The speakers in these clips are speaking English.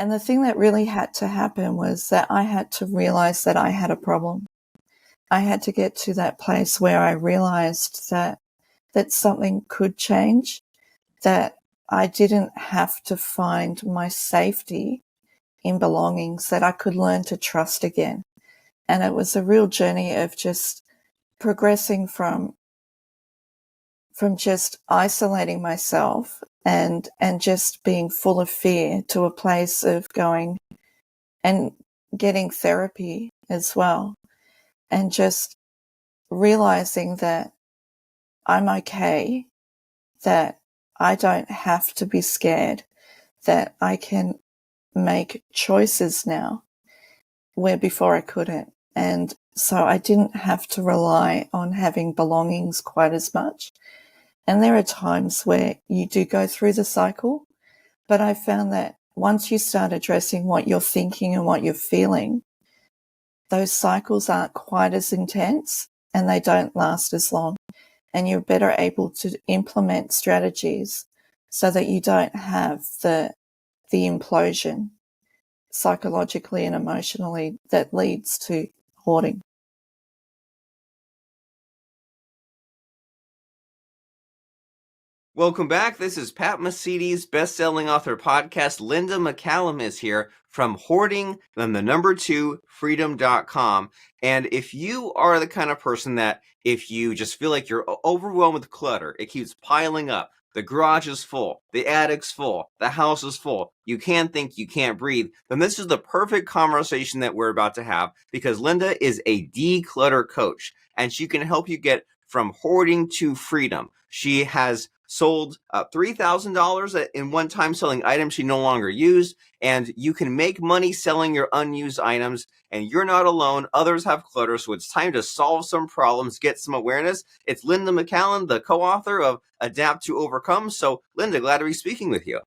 And the thing that really had to happen was that I had to realize that I had a problem. I had to get to that place where I realized that something could change, that I didn't have to find my safety in belongings, that I could learn to trust again. And it was a real journey of just progressing from just isolating myself and just being full of fear to a place of going and getting therapy as well, and just realizing that I'm okay, that I don't have to be scared, that I can make choices now where before I couldn't. And so I didn't have to rely on having belongings quite as much. And there are times where you do go through the cycle, but I found that once you start addressing what you're thinking and what you're feeling, those cycles aren't quite as intense and they don't last as long. And you're better able to implement strategies so that you don't have the implosion psychologically and emotionally that leads to hoarding. Welcome back. This is Pat Mesiti's best-selling author podcast. Lynda McCallum is here from Hoarding and the number 2 freedom.com. And if you are the kind of person that if you just feel like you're overwhelmed with clutter, it keeps piling up. The garage is full, the attic's full, the house is full, you can't think, you can't breathe, then this is the perfect conversation that we're about to have, because Lynda is a declutter coach and she can help you get from hoarding to freedom. She has sold $3,000 in one time selling items she no longer used, and you can make money selling your unused items, and you're not alone. Others have clutter, so it's time to solve some problems, get some awareness. It's Lynda McCallum, the co-author of Adapt to Overcome. So, Lynda, glad to be speaking with you.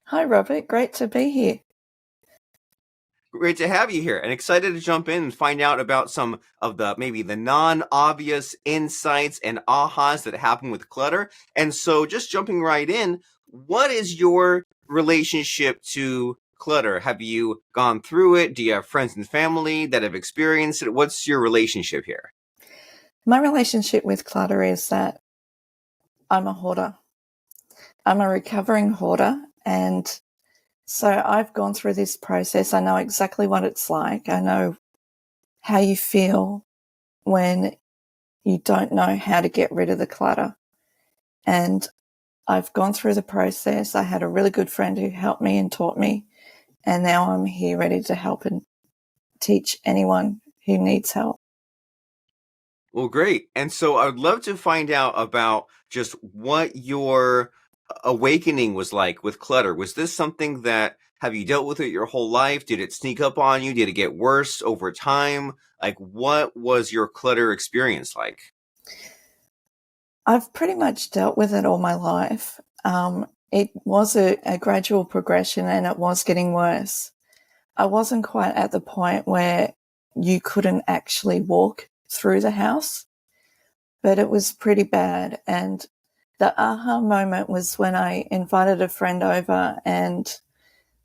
Hi, Robert. Great to be here. Great to have you here, and excited to jump in and find out about some of the maybe the non-obvious insights and ahas that happen with clutter. And so just jumping right in, what is your relationship to clutter? Have you gone through it? Do you have friends and family that have experienced it? What's your relationship here? My relationship with clutter is that I'm a hoarder. I'm a recovering hoarder, and so I've gone through this process. I know exactly what it's like. I know how you feel when you don't know how to get rid of the clutter. And I've gone through the process. I had a really good friend who helped me and taught me. And now I'm here ready to help and teach anyone who needs help. Well, great. And so I would love to find out about just what your awakening was like with clutter. Was this something that, have you dealt with it your whole life? Did it sneak up on you? Did it get worse over time? Like, what was your clutter experience like? I've pretty much dealt with it all my life. It was a gradual progression, and it was getting worse. I wasn't quite at the point where you couldn't actually walk through the house, but it was pretty bad. And the aha moment was when I invited a friend over, and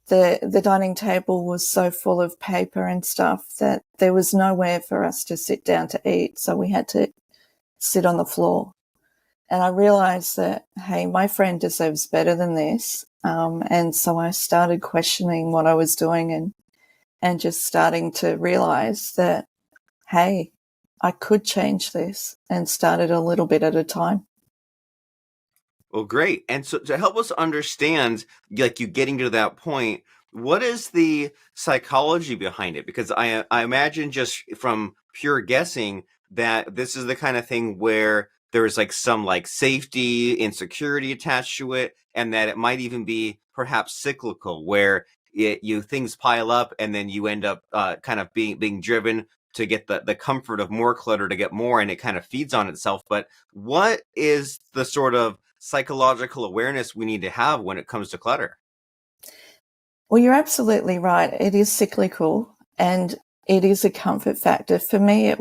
the dining table was so full of paper and stuff that there was nowhere for us to sit down to eat. So we had to sit on the floor. And I realized that, hey, my friend deserves better than this. And so I started questioning what I was doing and just starting to realize that, hey, I could change this, and started a little bit at a time. Well, great. And so to help us understand, like you getting to that point, what is the psychology behind it? Because I imagine just from pure guessing that this is the kind of thing where there's like some like safety, insecurity attached to it, and that it might even be perhaps cyclical, where things pile up and then you end up kind of being driven to get the comfort of more clutter to get more, and it kind of feeds on itself. But what is the sort of psychological awareness we need to have when it comes to clutter? Well, you're absolutely right. It is cyclical, and it is a comfort factor. For me,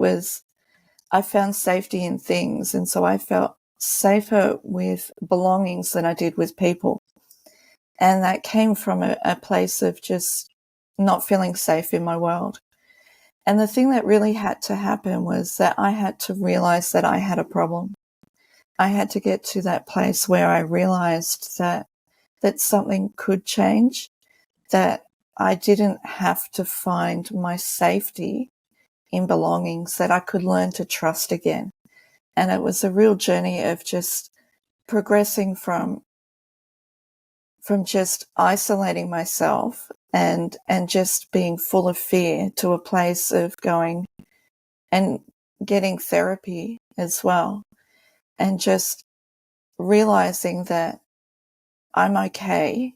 I found safety in things, and so I felt safer with belongings than I did with people. And that came from a place of just not feeling safe in my world. And the thing that really had to happen was that I had to realize that I had a problem. I had to get to that place where I realized that something could change, that I didn't have to find my safety in belongings, that I could learn to trust again. And it was a real journey of just progressing from just isolating myself and just being full of fear to a place of going and getting therapy as well, and just realizing that I'm okay,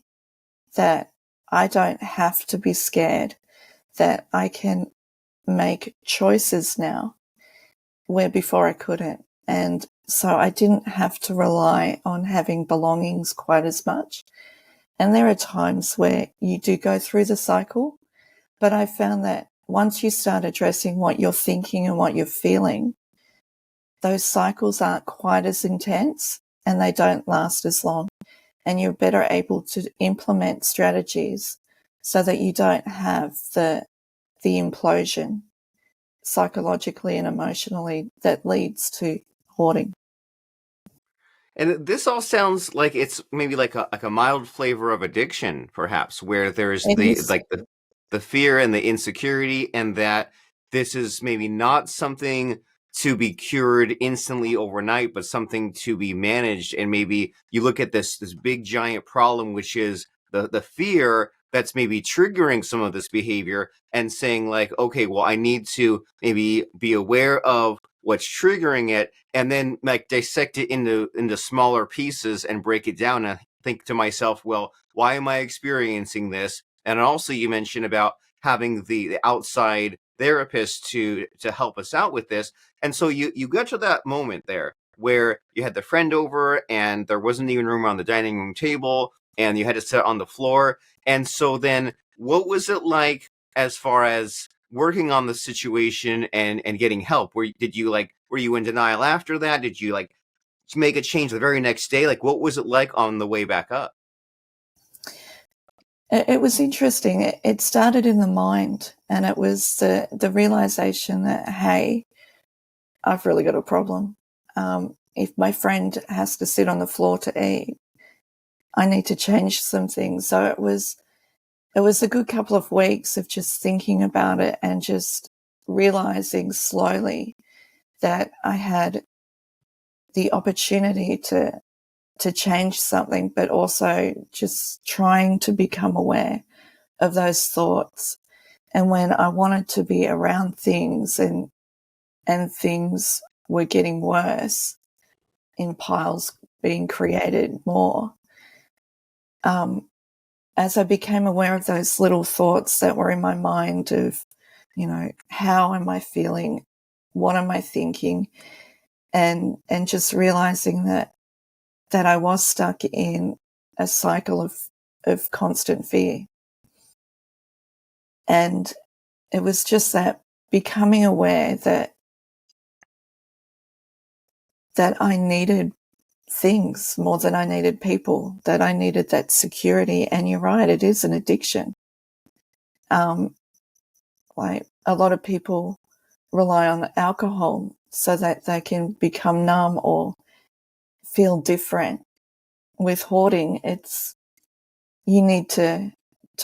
that I don't have to be scared, that I can make choices now where before I couldn't. And so I didn't have to rely on having belongings quite as much. And there are times where you do go through the cycle, but I found that once you start addressing what you're thinking and what you're feeling, those cycles aren't quite as intense and they don't last as long. And you're better able to implement strategies so that you don't have the implosion psychologically and emotionally that leads to hoarding. And this all sounds like it's maybe like a mild flavor of addiction, perhaps, where there's It is. the fear and the insecurity, and that this is maybe not something to be cured instantly overnight, but something to be managed. And maybe you look at this big giant problem, which is the fear that's maybe triggering some of this behavior, and saying like, okay, well, I need to maybe be aware of what's triggering it, and then like dissect it into smaller pieces and break it down, and think to myself, well, why am I experiencing this? And also you mentioned about having the outside therapist to help us out with this. And so you got to that moment there where you had the friend over and there wasn't even room on the dining room table and you had to sit on the floor. And so then what was it like as far as working on the situation and getting help? Were you in denial after that? Did you like make a change the very next day? Like, what was it like on the way back up? It was interesting. It started in the mind, and it was the realization that, hey, I've really got a problem. If my friend has to sit on the floor to eat, I need to change some things. So it was a good couple of weeks of just thinking about it and just realizing slowly that I had the opportunity to change something, but also just trying to become aware of those thoughts. And when I wanted to be around things and things were getting worse, in piles being created more, as I became aware of those little thoughts that were in my mind of, how am I feeling? What am I thinking? And just realizing that I was stuck in a cycle of constant fear. And it was just that becoming aware that I needed things more than I needed people, that I needed that security. And you're right, it is an addiction. Like a lot of people rely on alcohol so that they can become numb or feel different. With hoarding, it's you need to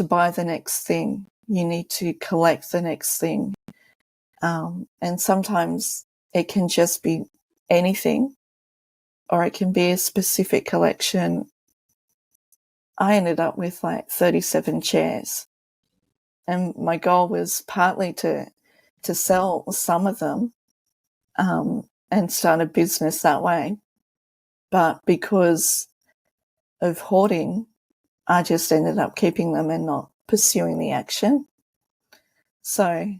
buy the next thing. You need to collect the next thing. And sometimes it can just be anything, or it can be a specific collection. I ended up with like 37 chairs. And my goal was partly to sell some of them and start a business that way. But because of hoarding, I just ended up keeping them and not pursuing the action. So,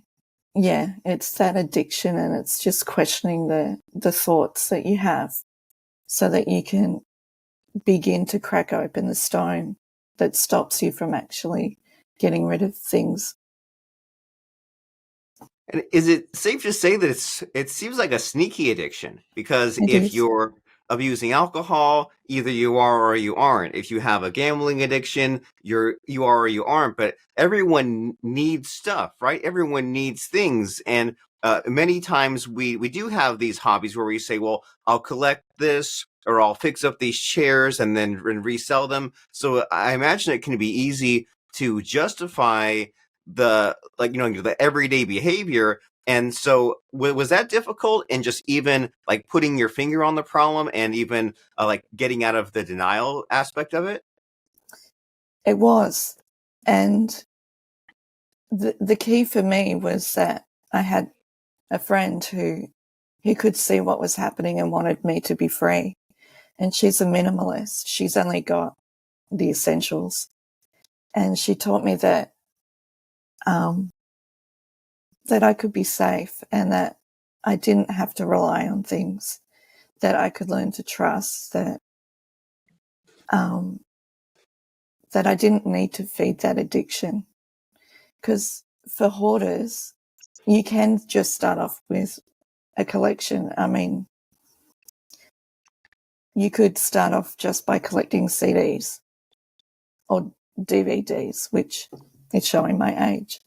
yeah, it's that addiction, and it's just questioning the thoughts that you have so that you can begin to crack open the stone that stops you from actually getting rid of things. And is it safe to say that it seems like a sneaky addiction? Because It if is. you're abusing alcohol, either you are or you aren't. If you have a gambling addiction, you are or you aren't. But everyone needs stuff, right? Everyone needs things. And many times we do have these hobbies where we say, well, I'll collect this, or I'll fix up these chairs and then resell them. So I imagine it can be easy to justify the everyday behavior. And so was that difficult in just even like putting your finger on the problem and even like getting out of the denial aspect of it? It was. And the key for me was that I had a friend who could see what was happening and wanted me to be free. And she's a minimalist. She's only got the essentials. And she taught me that that I could be safe and that I didn't have to rely on things, that I could learn to trust, that that I didn't need to feed that addiction. Because for hoarders, you can just start off with a collection. I mean, you could start off just by collecting CDs or DVDs, which is showing my age.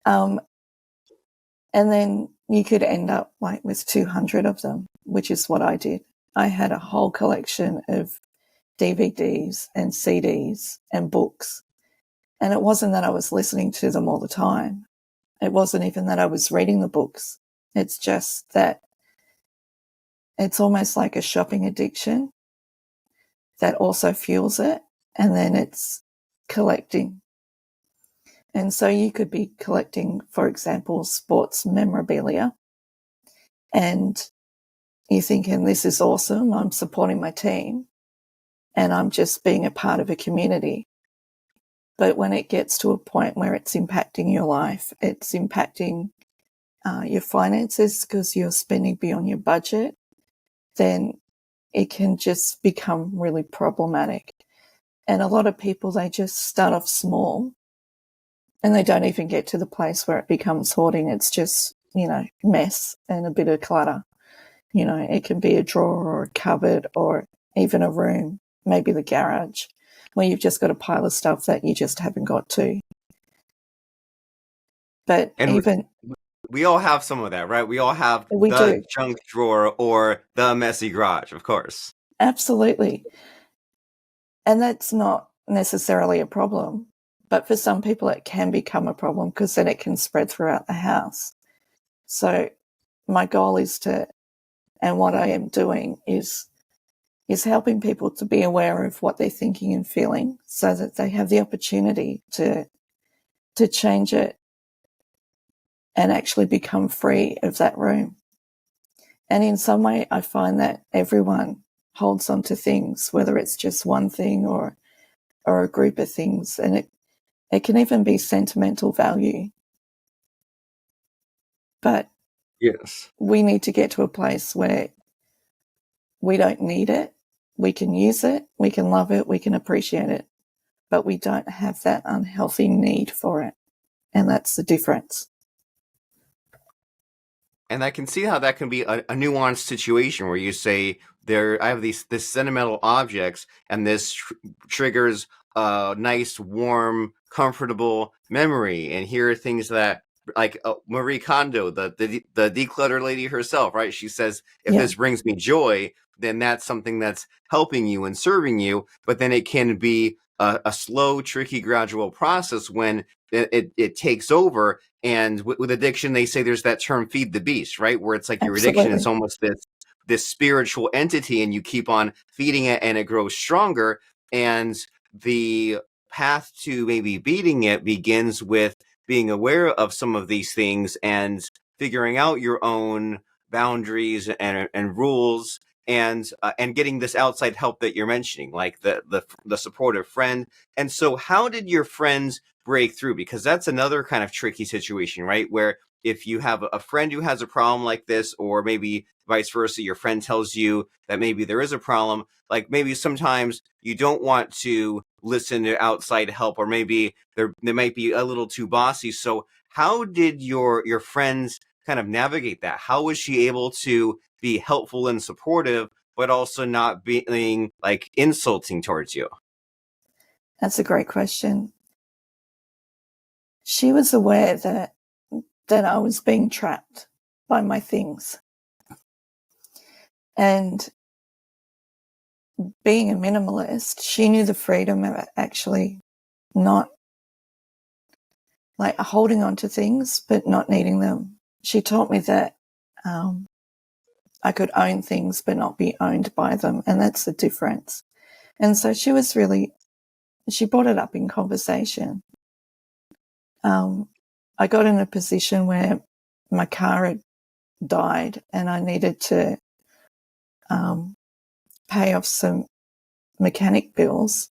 And then you could end up like with 200 of them, which is what I did. I had a whole collection of DVDs and CDs and books. And it wasn't that I was listening to them all the time. It wasn't even that I was reading the books. It's just that it's almost like a shopping addiction that also fuels it. And then it's collecting. And so you could be collecting, for example, sports memorabilia. And you're thinking, this is awesome. I'm supporting my team. And I'm just being a part of a community. But when it gets to a point where it's impacting your life, it's impacting your finances because you're spending beyond your budget, then it can just become really problematic. And a lot of people, they just start off small and they don't even get to the place where it becomes hoarding. It's just, mess and a bit of clutter. It can be a drawer or a cupboard or even a room, maybe the garage, where you've just got a pile of stuff that you just haven't got to. But And we all have some of that, right? We all have the junk drawer or the messy garage, of course. Absolutely. And that's not necessarily a problem. But for some people, it can become a problem because then it can spread throughout the house. So my goal is and what I am doing is helping people to be aware of what they're thinking and feeling so that they have the opportunity to change it and actually become free of that room. And in some way, I find that everyone holds on to things, whether it's just one thing or a group of things. And it can even be sentimental value. But yes, we need to get to a place where we don't need it. We can use it. We can love it. We can appreciate it. But we don't have that unhealthy need for it. And that's the difference. And I can see how that can be a nuanced situation where you say, I have this sentimental objects, and this triggers a nice, warm, comfortable memory. And here are things that, like Marie Kondo, the declutter lady herself, right? She says, if this brings me joy, then that's something that's helping you and serving you. But then it can be a slow, tricky, gradual process when it takes over. And with addiction, they say there's that term "feed the beast," right? Where it's like your addiction is almost this spiritual entity, and you keep on feeding it, and it grows stronger. And the path to maybe beating it begins with being aware of some of these things and figuring out your own boundaries and rules, and getting this outside help that you're mentioning, like the supportive friend. And so, how did your friends break through? Because that's another kind of tricky situation, right? Where if you have a friend who has a problem like this, or maybe vice versa, your friend tells you that maybe there is a problem, like maybe sometimes you don't want to listen to outside help, or maybe they might be a little too bossy. So how did your friends kind of navigate that? How was she able to be helpful and supportive, but also not being like insulting towards you? That's a great question. She was aware that I was being trapped by my things. And being a minimalist, she knew the freedom of actually not like holding on to things, but not needing them. She taught me that I could own things, but not be owned by them. And that's the difference. And so she brought it up in conversation. I got in a position where my car had died and I needed to pay off some mechanic bills.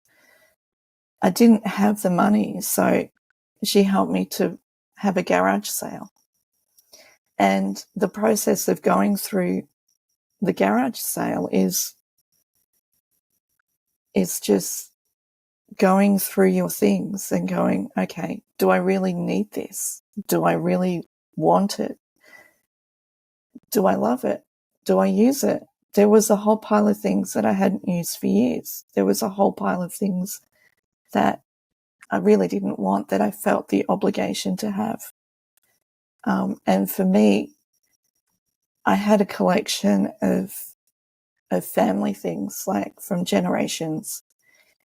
I didn't have the money, so she helped me to have a garage sale. And the process of going through the garage sale is just going through your things and going, okay, do I really need this? Do I really want it? Do I love it? Do I use it? There was a whole pile of things that I hadn't used for years. There was a whole pile of things that I really didn't want, that I felt the obligation to have. And for me, I had a collection of family things, like from generations.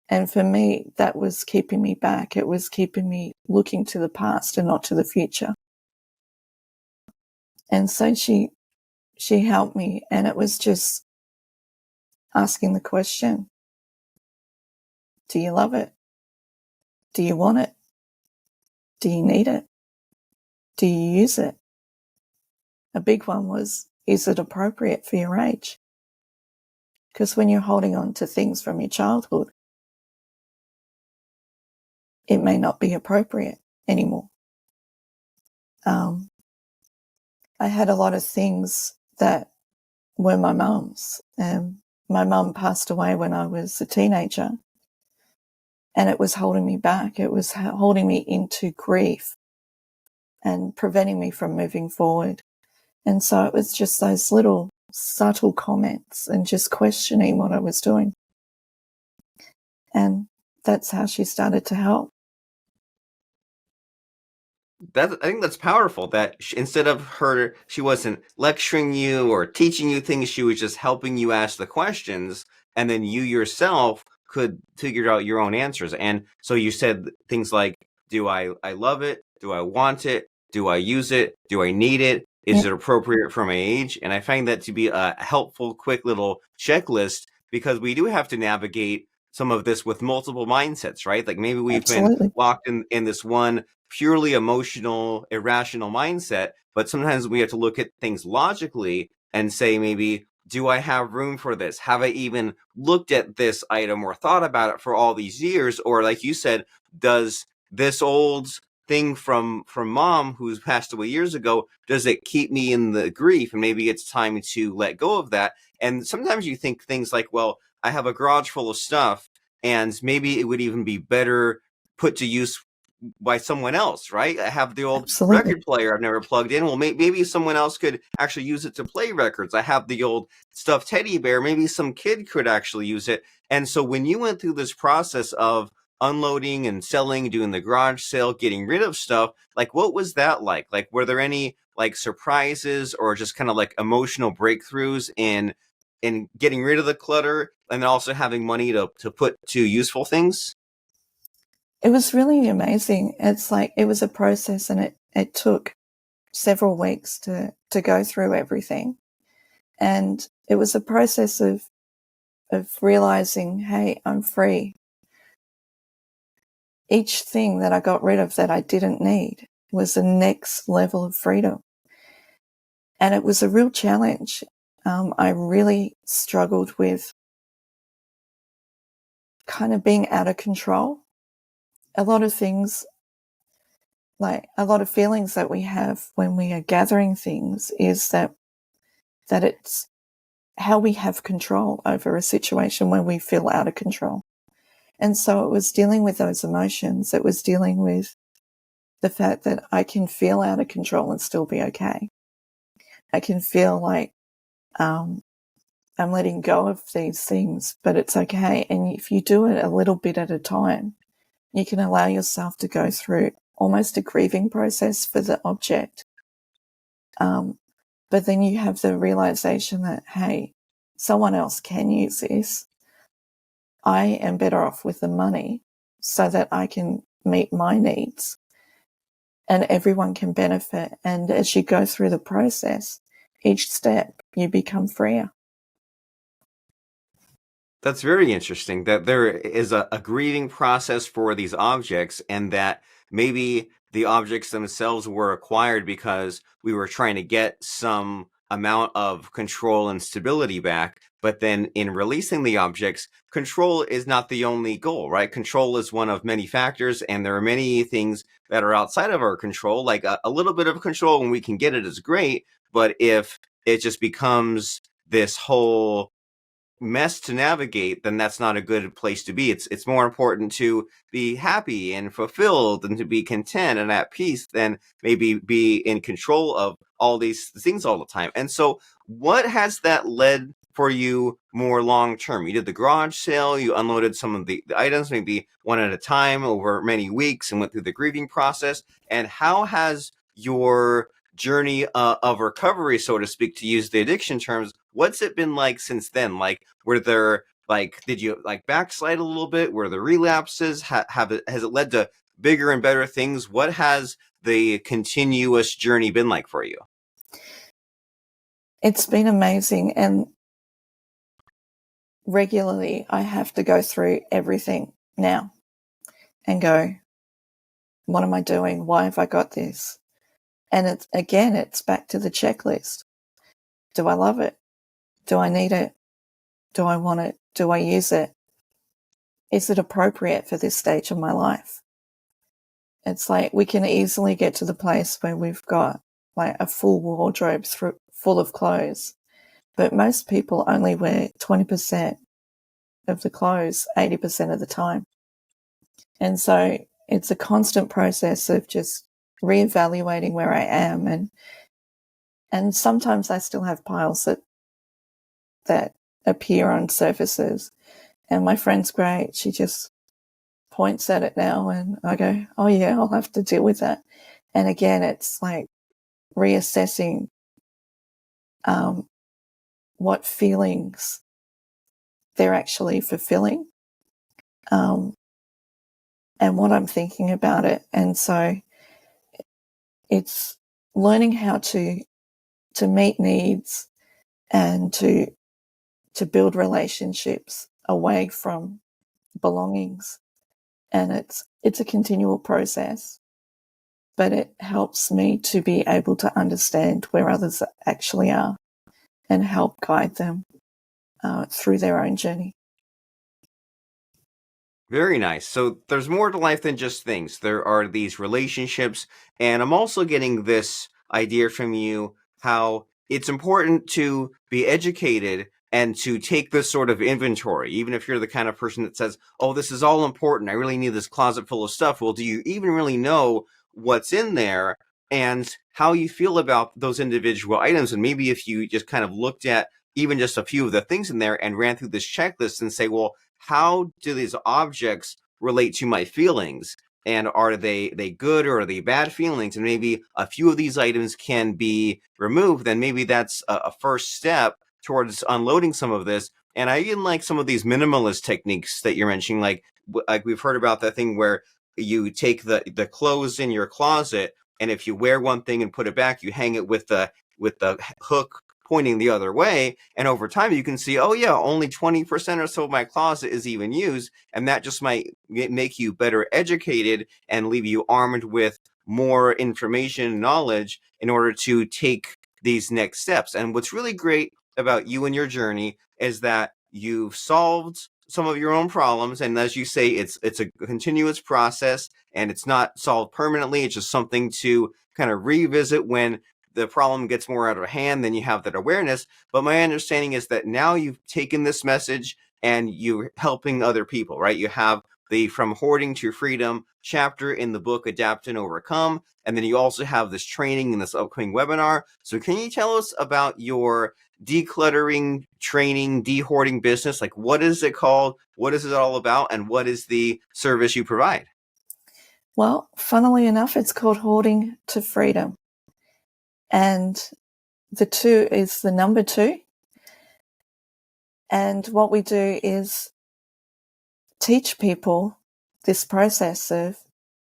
And for me, that was keeping me back. It was keeping me looking to the past and not to the future. And so she helped me, and it was just asking the question, do you love it? Do you want it? Do you need it? Do you use it? A big one was, is it appropriate for your age? Because when you're holding on to things from your childhood, it may not be appropriate anymore. I had a lot of things that were my mum's. My mum passed away when I was a teenager, and it was holding me back. It was holding me into grief and preventing me from moving forward. And so it was just those little subtle comments and just questioning what I was doing. And that's how she started to help. I think that's powerful, that instead of her, she wasn't lecturing you or teaching you things. She was just helping you ask the questions, and then you yourself could figure out your own answers. And so you said things like, do I love it? Do I want it? Do I use it? Do I need it? Is it appropriate for my age? And I find that to be a helpful, quick little checklist, because we do have to navigate some of this with multiple mindsets, right? Like maybe we've Absolutely. been locked in this one purely emotional, irrational mindset, but sometimes we have to look at things logically and say, maybe, do I have room for this? Have I even looked at this item or thought about it for all these years? Or like you said, does this old thing from mom who's passed away years ago, does it keep me in the grief? And maybe it's time to let go of that. And sometimes you think things like, well, I have a garage full of stuff, and maybe it would even be better put to use by someone else, right? I have the old Absolutely. record player I've never plugged in. Well, maybe someone else could actually use it to play records. I have the old stuffed teddy bear. Maybe some kid could actually use it. And so when you went through this process of unloading and selling, doing the garage sale, getting rid of stuff, like, what was that like? Like, were there any like surprises or just kind of like emotional breakthroughs in getting rid of the clutter and then also having money to put to useful things? It was really amazing. It's like, it was a process, and it took several weeks to go through everything. And it was a process of realizing, hey, I'm free. Each thing that I got rid of that I didn't need was the next level of freedom. And it was a real challenge. I really struggled with kind of being out of control. A lot of things, like a lot of feelings that we have when we are gathering things, is that it's how we have control over a situation when we feel out of control. And so it was dealing with those emotions. It was dealing with the fact that I can feel out of control and still be okay. I can feel like I'm letting go of these things, but it's okay. And if you do it a little bit at a time, you can allow yourself to go through almost a grieving process for the object. But then you have the realization that, hey, someone else can use this. I am better off with the money so that I can meet my needs and everyone can benefit. And as you go through the process, each step, you become freer. That's very interesting that there is a grieving process for these objects, and that maybe the objects themselves were acquired because we were trying to get some amount of control and stability back. But then in releasing the objects, control is not the only goal, right? Control is one of many factors, and there are many things that are outside of our control. Like a little bit of control when we can get it is great, but if it just becomes this whole mess to navigate, then that's not a good place to be. It's more important to be happy and fulfilled and to be content and at peace than maybe be in control of all these things all the time. And so what has that led for you more long term? You did the garage sale, you unloaded some of the items, maybe one at a time over many weeks, and went through the grieving process. And how has your journey of recovery, so to speak, to use the addiction terms, what's it been like since then? Like, were there, like, did you like backslide a little bit? Were there relapses? Has it led to bigger and better things? What has the continuous journey been like for you? It's been amazing. And regularly I have to go through everything now and go, what am I doing? Why have I got this? And it's back to the checklist. Do I love it? Do I need it? Do I want it? Do I use it? Is it appropriate for this stage of my life? It's like we can easily get to the place where we've got like a full wardrobe full of clothes, but most people only wear 20% of the clothes 80% of the time. And so it's a constant process of just reevaluating where I am. And sometimes I still have piles that appear on surfaces. And my friend's great. She just points at it now and I go, oh yeah, I'll have to deal with that. And again, it's like reassessing what feelings they're actually fulfilling, and what I'm thinking about it. And so it's learning how to meet needs and to build relationships away from belongings. And it's a continual process, but it helps me to be able to understand where others actually are and help guide them through their own journey. Very nice. So there's more to life than just things. There are these relationships, and I'm also getting this idea from you how it's important to be educated and to take this sort of inventory, even if you're the kind of person that says, oh, this is all important, I really need this closet full of stuff. Well, do you even really know what's in there and how you feel about those individual items? And maybe if you just kind of looked at even just a few of the things in there and ran through this checklist and say, well, how do these objects relate to my feelings? And are they good or are they bad feelings? And maybe a few of these items can be removed. Then maybe that's a first step towards unloading some of this. And I even like some of these minimalist techniques that you're mentioning. Like we've heard about that thing where you take the clothes in your closet, and if you wear one thing and put it back, you hang it with the hook pointing the other way. And over time, you can see, oh yeah, only 20% or so of my closet is even used. And that just might make you better educated and leave you armed with more information and knowledge in order to take these next steps. And what's really great about you and your journey is that you've solved some of your own problems. And as you say, it's a continuous process and it's not solved permanently. It's just something to kind of revisit when the problem gets more out of hand. Then you have that awareness. But my understanding is that now you've taken this message and you're helping other people, right? You have the From Hoarding to Freedom chapter in the book Adapt and Overcome. And then you also have this training in this upcoming webinar. So can you tell us about your decluttering training, de-hoarding business? Like, what is it called? What is it all about? And what is the service you provide? Well, funnily enough, it's called Hoarding to Freedom. And the 2 is the number 2. And what we do is teach people this process of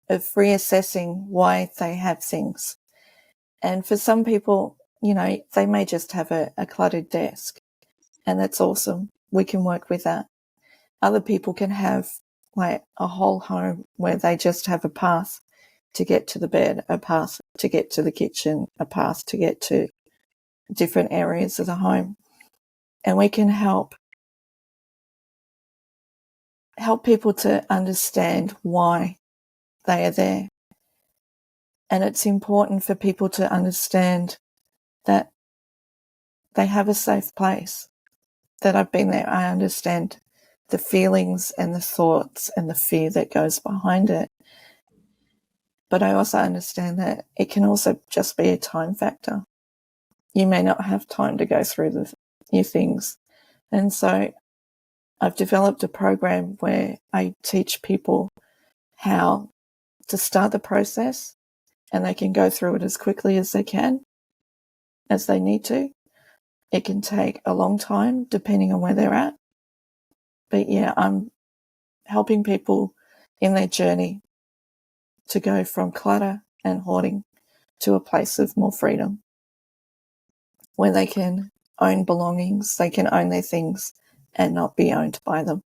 reassessing why they have things. And for some people, they may just have a cluttered desk, and that's awesome. We can work with that. Other people can have like a whole home where they just have a path to get to the bed, a path to get to the kitchen, a path to get to different areas of the home. And we can help people to understand why they are there. And it's important for people to understand that they have a safe place, that I've been there. I understand the feelings and the thoughts and the fear that goes behind it. But I also understand that it can also just be a time factor. You may not have time to go through your things. And so I've developed a program where I teach people how to start the process, and they can go through it as quickly as they can, as they need to. It can take a long time depending on where they're at. But yeah, I'm helping people in their journey to go from clutter and hoarding to a place of more freedom, where they can own belongings, they can own their things and not be owned by them.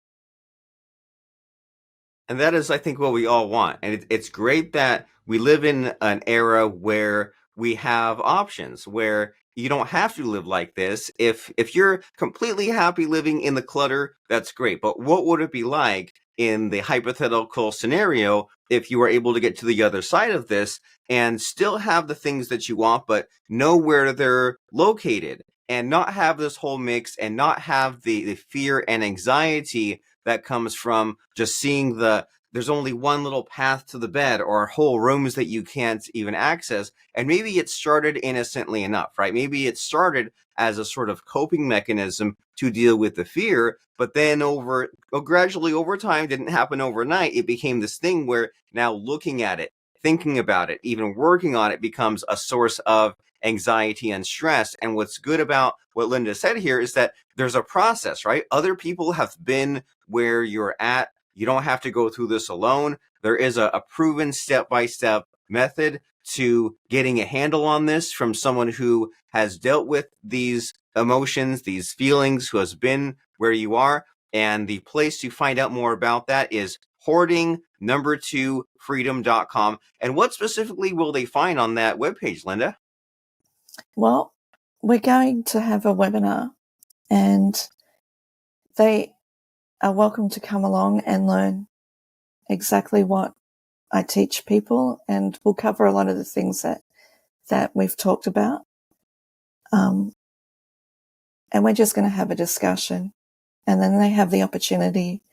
And that is, I think, what we all want. And it's great that we live in an era where we have options, where you don't have to live like this. If you're completely happy living in the clutter, that's great. But what would it be like in the hypothetical scenario if you were able to get to the other side of this and still have the things that you want, but know where they're located, and not have this whole mix, and not have the fear and anxiety that comes from just seeing there's only one little path to the bed, or whole rooms that you can't even access. And maybe it started innocently enough, right? Maybe it started as a sort of coping mechanism to deal with the fear, but then gradually over time, didn't happen overnight. It became this thing where now looking at it, thinking about it, even working on it becomes a source of anxiety and stress. And what's good about what Lynda said here is that there's a process, right? Other people have been where you're at. You don't have to go through this alone. There is a proven step-by-step method to getting a handle on this from someone who has dealt with these emotions, these feelings, who has been where you are. And the place to find out more about that is hoarding2freedom.com. And what specifically will they find on that webpage, Lynda? Well, we're going to have a webinar, and they are welcome to come along and learn exactly what I teach people, and we'll cover a lot of the things that we've talked about. And we're just going to have a discussion, and then they have the opportunity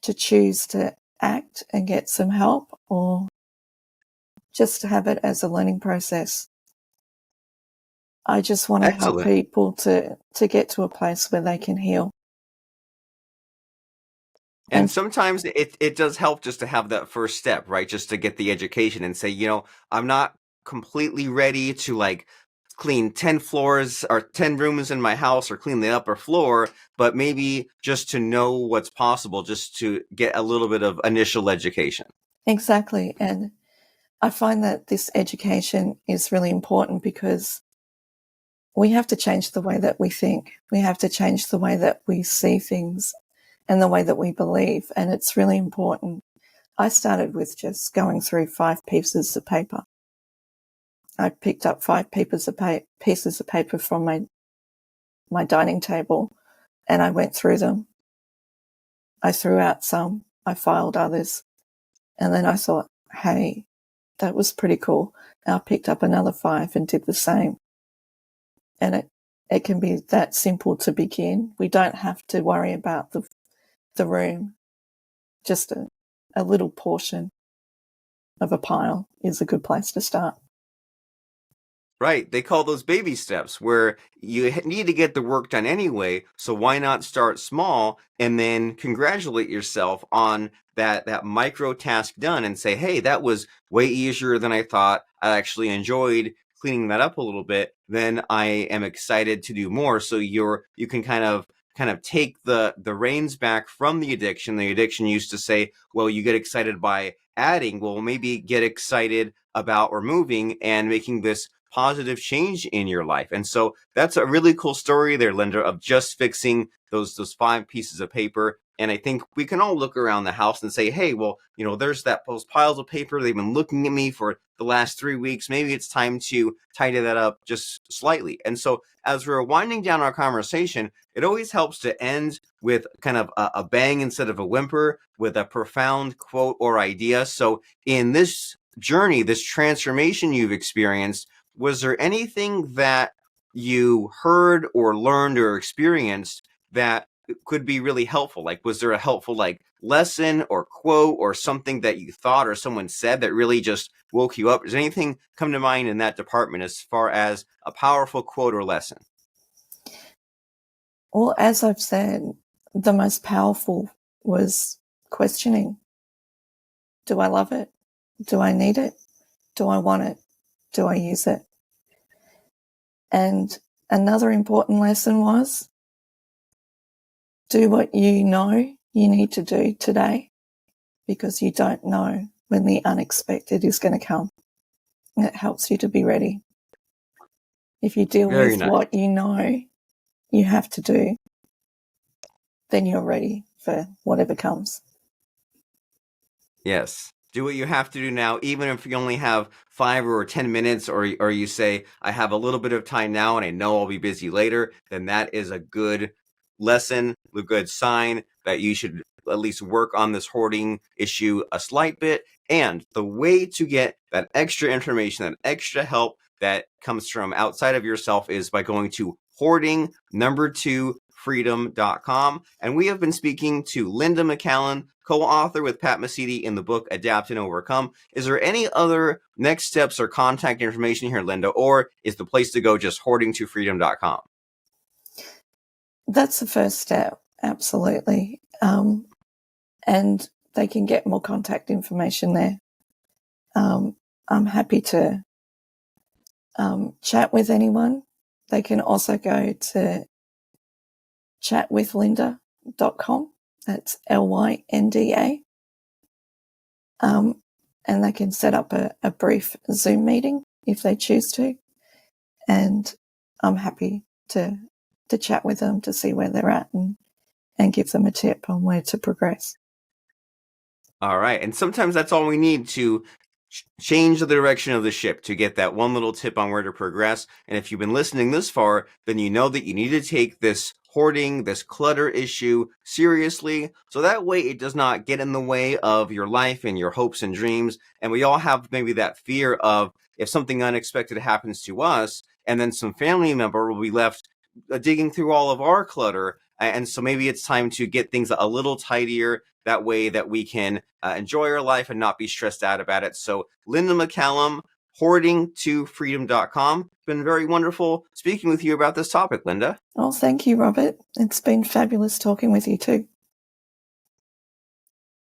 to choose to act and get some help, or just to have it as a learning process. I just want to help people to get to a place where they can heal. And sometimes it does help just to have that first step, right? Just to get the education and say, I'm not completely ready to like clean 10 floors or 10 rooms in my house, or clean the upper floor, but maybe just to know what's possible, just to get a little bit of initial education. Exactly. And I find that this education is really important, because we have to change the way that we think. We have to change the way that we see things and the way that we believe. And it's really important. I started with just going through 5 pieces of paper. I picked up 5 pieces of paper from my dining table, and I went through them. I threw out some, I filed others, and then I thought, hey, that was pretty cool. And I picked up another 5 and did the same. And it can be that simple to begin. We don't have to worry about the room. Just a little portion of a pile is a good place to start. Right. They call those baby steps where you need to get the work done anyway. So why not start small and then congratulate yourself on that micro task done and say, hey, that was way easier than I thought. I actually enjoyed cleaning that up a little bit. Then I am excited to do more. So you can kind of take the reins back from the addiction. The addiction used to say, well, you get excited by adding. Well, maybe get excited about removing and making this positive change in your life. And so that's a really cool story there, Lynda, of just fixing those 5 pieces of paper. And I think we can all look around the house and say, hey, well, there's those piles of paper. They've been looking at me for the last 3 weeks. Maybe it's time to tidy that up just slightly. And so as we're winding down our conversation, it always helps to end with kind of a bang instead of a whimper, with a profound quote or idea. So in this journey, this transformation you've experienced, was there anything that you heard or learned or experienced that could be really helpful? Like, was there a helpful lesson or quote or something that you thought or someone said that really just woke you up? Does anything come to mind in that department as far as a powerful quote or lesson? Well, as I've said, the most powerful was questioning. Do I love it? Do I need it? Do I want it? Do I use it? And another important lesson was, do what you know you need to do today, because you don't know when the unexpected is going to come. And it helps you to be ready. If you deal Very with nice. what you know you have to do, then you're ready for whatever comes. Yes. Do what you have to do now, even if you only have 5 or 10 minutes, or you say, I have a little bit of time now and I know I'll be busy later, then that is a good lesson, a good sign that you should at least work on this hoarding issue a slight bit. And the way to get that extra information, that extra help that comes from outside of yourself, is by going to Freedom.com. And we have been speaking to Lynda McCallum, co-author with Pat Mesiti in the book Adapt and Overcome. Is there any other next steps or contact information here, Lynda, or is the place to go just hoardingtofreedom.com? That's the first step, absolutely. And they can get more contact information there. I'm happy to chat with anyone. They can also go to chatwithlynda.com. That's Lynda. And they can set up a brief Zoom meeting if they choose to. And I'm happy to chat with them to see where they're at and give them a tip on where to progress. All right. And sometimes that's all we need to change the direction of the ship, to get that one little tip on where to progress. And if you've been listening this far, then you know that you need to take this hoarding, this clutter issue seriously, so that way it does not get in the way of your life and your hopes and dreams. And we all have maybe that fear of, if something unexpected happens to us, and then some family member will be left digging through all of our clutter. And so maybe it's time to get things a little tidier, that way that we can enjoy our life and not be stressed out about it. So Lynda McCallum, hoardingtofreedom.com. It's been very wonderful speaking with you about this topic, Lynda. Oh, thank you, Robert. It's been fabulous talking with you too.